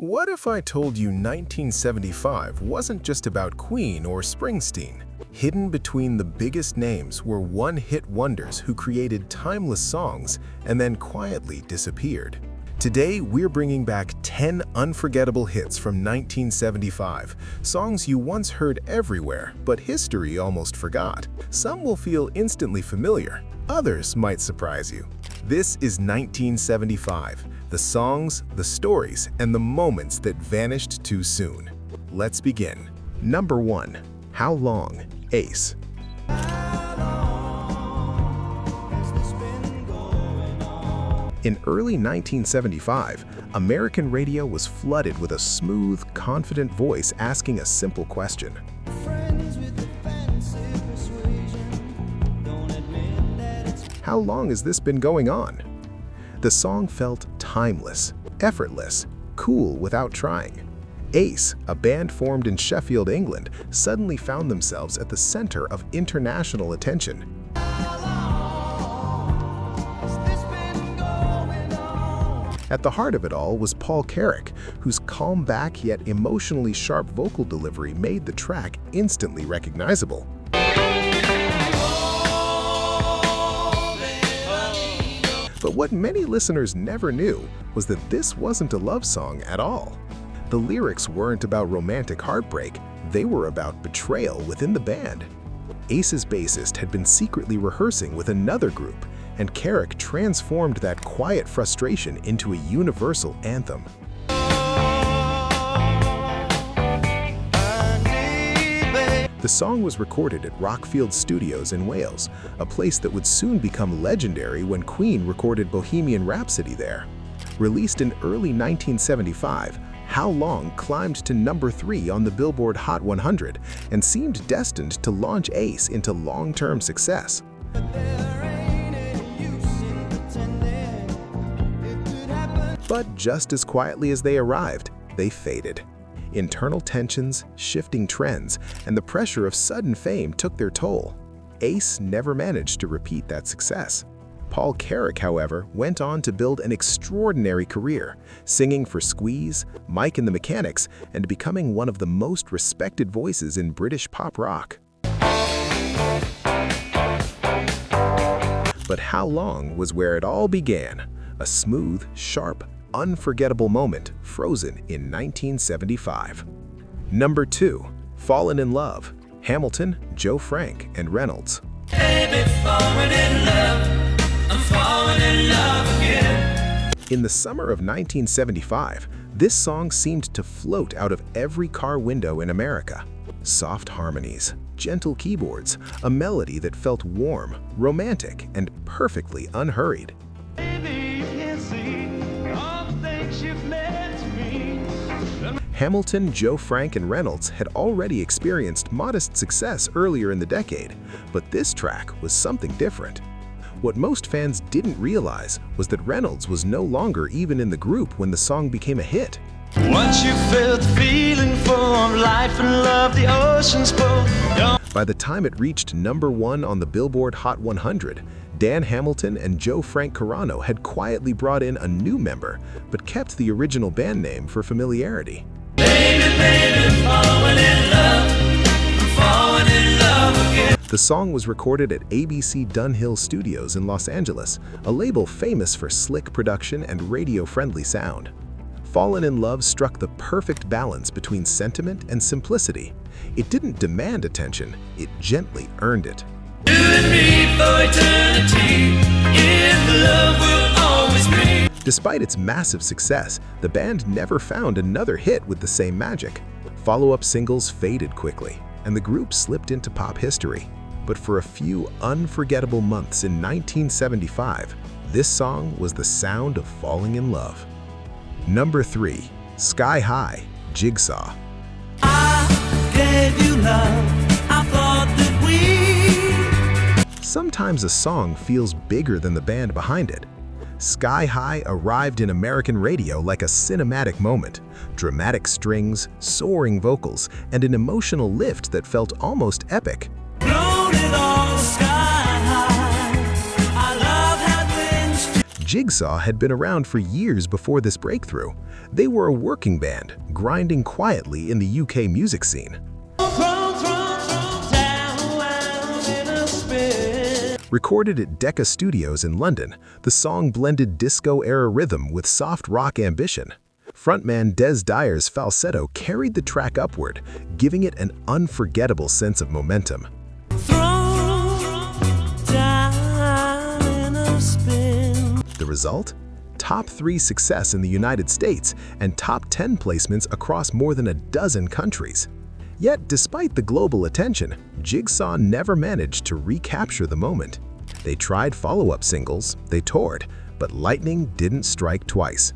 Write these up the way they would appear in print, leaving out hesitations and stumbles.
What if I told you 1975 wasn't just about Queen or Springsteen? Hidden between the biggest names were one-hit wonders who created timeless songs and then quietly disappeared. Today, we're bringing back 10 unforgettable hits from 1975, songs you once heard everywhere, but history almost forgot. Some will feel instantly familiar, others might surprise you. This is 1975, the songs, the stories, and the moments that vanished too soon. Let's begin. Number 1. How Long? Ace. In early 1975, American radio was flooded with a smooth, confident voice asking a simple question. How long has this been going on? The song felt timeless, effortless, cool without trying. Ace, a band formed in Sheffield, England, suddenly found themselves at the center of international attention. At the heart of it all was Paul Carrack, whose calm-back yet emotionally sharp vocal delivery made the track instantly recognizable. But what many listeners never knew was that this wasn't a love song at all. The lyrics weren't about romantic heartbreak, they were about betrayal within the band. Ace's bassist had been secretly rehearsing with another group, and Carrack transformed that quiet frustration into a universal anthem. The song was recorded at Rockfield Studios in Wales, a place that would soon become legendary when Queen recorded Bohemian Rhapsody there. Released in early 1975, How Long climbed to number 3 on the Billboard Hot 100 and seemed destined to launch Ace into long-term success. But just as quietly as they arrived, they faded. Internal tensions, shifting trends, and the pressure of sudden fame took their toll. Ace never managed to repeat that success. Paul Carrack, however, went on to build an extraordinary career, singing for Squeeze, Mike and the Mechanics, and becoming one of the most respected voices in British pop rock. But How Long was where it all began, a smooth, sharp, unforgettable moment frozen in 1975. Number 2. Fallen in Love. Hamilton, Joe Frank, and Reynolds. Baby, falling in love. I'm falling in love again. In the summer of 1975, this song seemed to float out of every car window in America. Soft harmonies, gentle keyboards, a melody that felt warm, romantic, and perfectly unhurried. Hamilton, Joe Frank, and Reynolds had already experienced modest success earlier in the decade, but this track was something different. What most fans didn't realize was that Reynolds was no longer even in the group when the song became a hit. Once you felt the feeling for life and love, the oceans both. By the time it reached number 1 on the Billboard Hot 100, Dan Hamilton and Joe Frank Carano had quietly brought in a new member, but kept the original band name for familiarity. Baby, baby, falling in love. I'm falling in love again. The song was recorded at ABC Dunhill Studios in Los Angeles, a label famous for slick production and radio-friendly sound. Fallen in Love struck the perfect balance between sentiment and simplicity. It didn't demand attention, it gently earned it. You and me for eternity, in love we'll always be. Despite its massive success, the band never found another hit with the same magic. Follow-up singles faded quickly, and the group slipped into pop history. But for a few unforgettable months in 1975, this song was the sound of falling in love. Number 3. Sky High, Jigsaw. I gave you love, I thought that we... Sometimes a song feels bigger than the band behind it. Sky High arrived in American radio like a cinematic moment. Dramatic strings, soaring vocals, and an emotional lift that felt almost epic. Jigsaw had been around for years before this breakthrough. They were a working band, grinding quietly in the UK music scene. Recorded at Decca Studios in London, the song blended disco-era rhythm with soft rock ambition. Frontman Des Dyer's falsetto carried the track upward, giving it an unforgettable sense of momentum. The result? Top 3 success in the United States and top 10 placements across more than a dozen countries. Yet, despite the global attention, Jigsaw never managed to recapture the moment. They tried follow-up singles, they toured, but lightning didn't strike twice.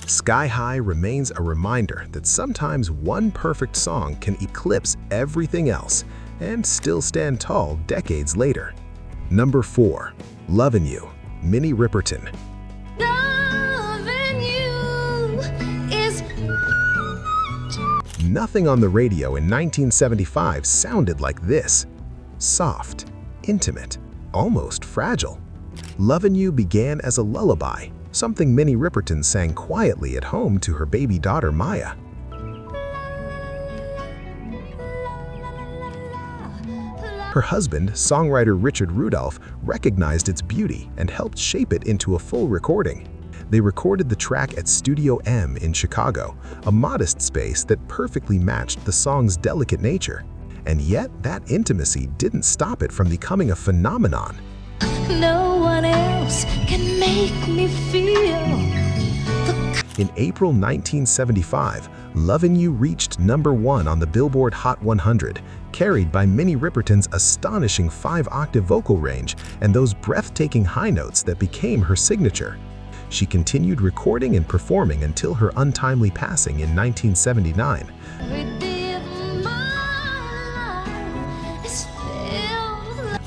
Sky High remains a reminder that sometimes one perfect song can eclipse everything else and still stand tall decades later. Number 4. Lovin' You, Minnie Riperton. Nothing on the radio in 1975 sounded like this. Soft, intimate, almost fragile. Lovin' You began as a lullaby, something Minnie Riperton sang quietly at home to her baby daughter Maya. Her husband, songwriter Richard Rudolph, recognized its beauty and helped shape it into a full recording. They recorded the track at Studio M in Chicago, a modest space that perfectly matched the song's delicate nature. And yet, that intimacy didn't stop it from becoming a phenomenon. No one else can make me feel. In April 1975, Lovin' You reached #1 on the Billboard Hot 100, carried by Minnie Riperton's astonishing 5-octave vocal range and those breathtaking high notes that became her signature. She continued recording and performing until her untimely passing in 1979.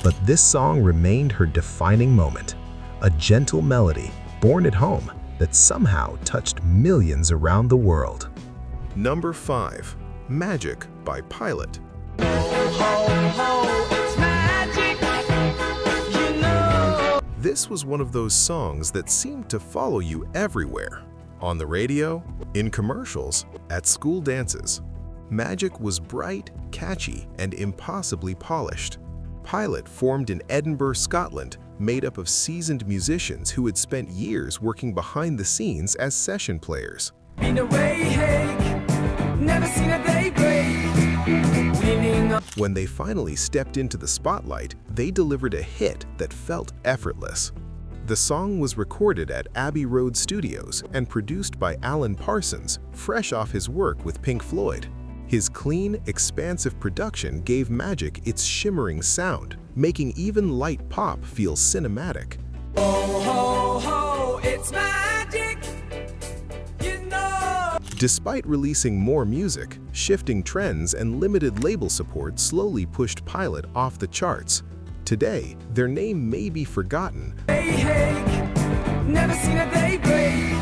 But this song remained her defining moment, a gentle melody born at home that somehow touched millions around the world. Number 5. Magic by Pilot. This was one of those songs that seemed to follow you everywhere. On the radio, in commercials, at school dances. Magic was bright, catchy, and impossibly polished. Pilot formed in Edinburgh, Scotland, made up of seasoned musicians who had spent years working behind the scenes as session players. When they finally stepped into the spotlight, they delivered a hit that felt effortless. The song was recorded at Abbey Road Studios and produced by Alan Parsons, fresh off his work with Pink Floyd. His clean, expansive production gave Magic its shimmering sound, making even light pop feel cinematic. Ho, ho, ho, it's magic, you know. Despite releasing more music, shifting trends and limited label support slowly pushed Pilot off the charts. Today, their name may be forgotten, Never seen a day break.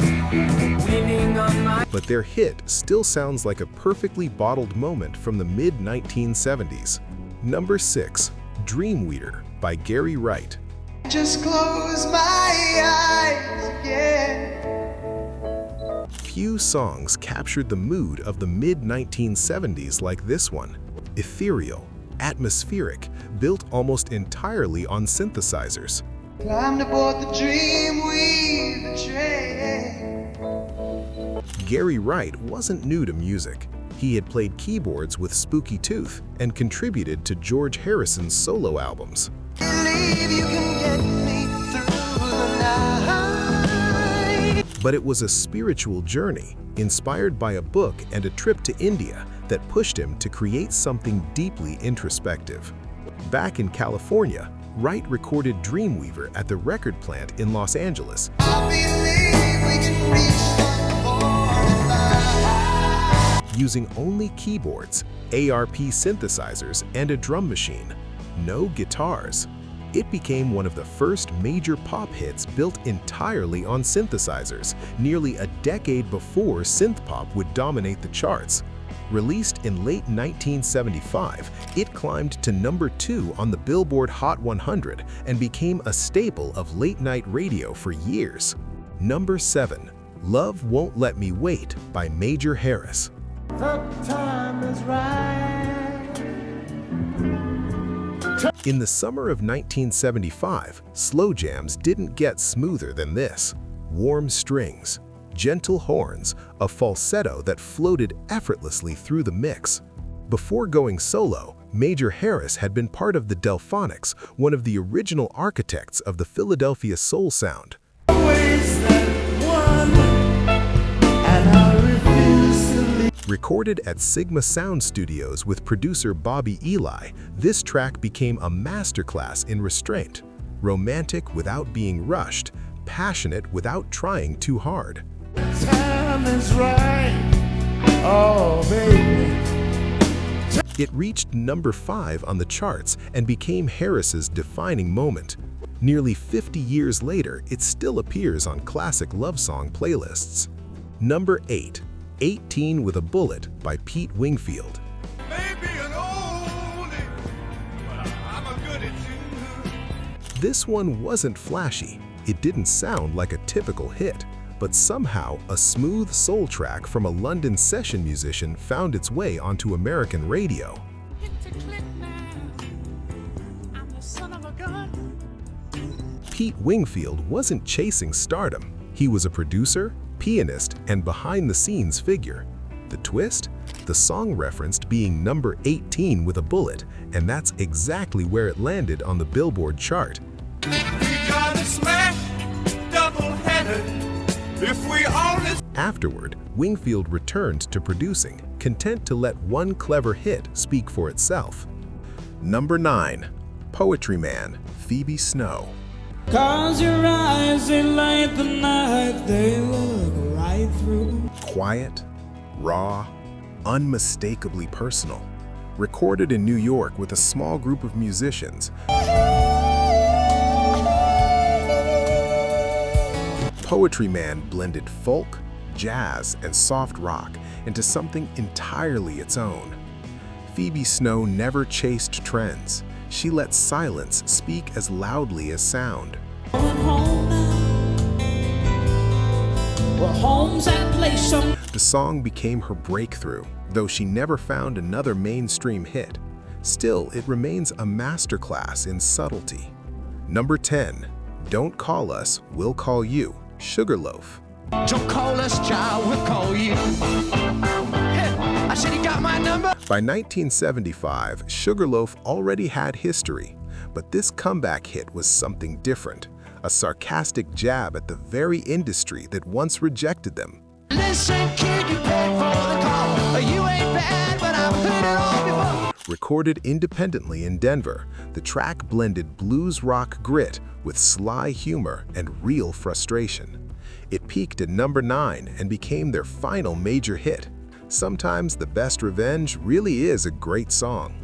Winning on my but their hit still sounds like a perfectly bottled moment from the mid-1970s. Number 6. Dreamweaver by Gary Wright. just close my eyes again. Few songs captured the mood of the mid-1970s like this one. Ethereal, atmospheric, built almost entirely on synthesizers. Climbed aboard the Dreamweaver train. Gary Wright wasn't new to music. He had played keyboards with Spooky Tooth and contributed to George Harrison's solo albums. Believe you can get me through the night. But it was a spiritual journey, inspired by a book and a trip to India, that pushed him to create something deeply introspective. Back in California, Wright recorded Dreamweaver at the record plant in Los Angeles. I believe we can reach that point. Using only keyboards, ARP synthesizers, and a drum machine. No guitars. It became one of the first major pop hits built entirely on synthesizers, nearly a decade before synth pop would dominate the charts. Released in late 1975, it climbed to number 2 on the Billboard Hot 100 and became a staple of late-night radio for years. Number 7. Love Won't Let Me Wait by Major Harris. The time is right. In the summer of 1975, slow jams didn't get smoother than this. Warm strings, gentle horns, a falsetto that floated effortlessly through the mix. Before going solo, Major Harris had been part of the Delphonics, one of the original architects of the Philadelphia soul sound. Recorded at Sigma Sound Studios with producer Bobby Eli, this track became a masterclass in restraint. Romantic without being rushed, passionate without trying too hard. Time is right. Oh, baby. It reached number 5 on the charts and became Harris's defining moment. Nearly 50 years later, it still appears on classic love song playlists. Number 8. 18 with a Bullet by Pete Wingfield. Maybe an oldie, but I'm a goodie too. This one wasn't flashy. It didn't sound like a typical hit, but somehow a smooth soul track from a London session musician found its way onto American radio. Pete Wingfield wasn't chasing stardom. He was a producer, pianist, and behind-the-scenes figure. The twist? The song referenced being number 18 with a bullet, and that's exactly where it landed on the Billboard chart. We gotta smash double-headed if we only. Afterward, Wingfield returned to producing, content to let one clever hit speak for itself. Number 9. Poetry Man, Phoebe Snow. 'Cause your eyes, they light the night, they look right through. Quiet, raw, unmistakably personal. Recorded in New York with a small group of musicians, Poetry Man blended folk, jazz, and soft rock into something entirely its own. Phoebe Snow never chased trends. She let silence speak as loudly as sound. The song became her breakthrough, though she never found another mainstream hit. Still, it remains a masterclass in subtlety. Number 10. Don't Call Us, We'll Call You, Sugarloaf. Don't call us, child, we'll call you. Hey, I said he got my number. By 1975, Sugarloaf already had history, but this comeback hit was something different, a sarcastic jab at the very industry that once rejected them. Listen, kid, you paid for the call. You ain't bad, but I've heard it all before. Recorded independently in Denver, the track blended blues rock grit with sly humor and real frustration. It peaked at number 9 and became their final major hit. Sometimes the best revenge really is a great song.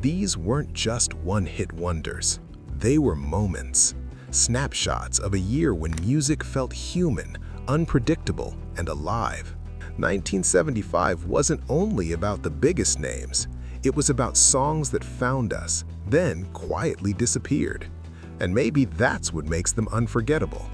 These weren't just one-hit wonders. They were moments, snapshots of a year when music felt human, unpredictable, and alive. 1975 wasn't only about the biggest names. It was about songs that found us, then quietly disappeared. And maybe that's what makes them unforgettable.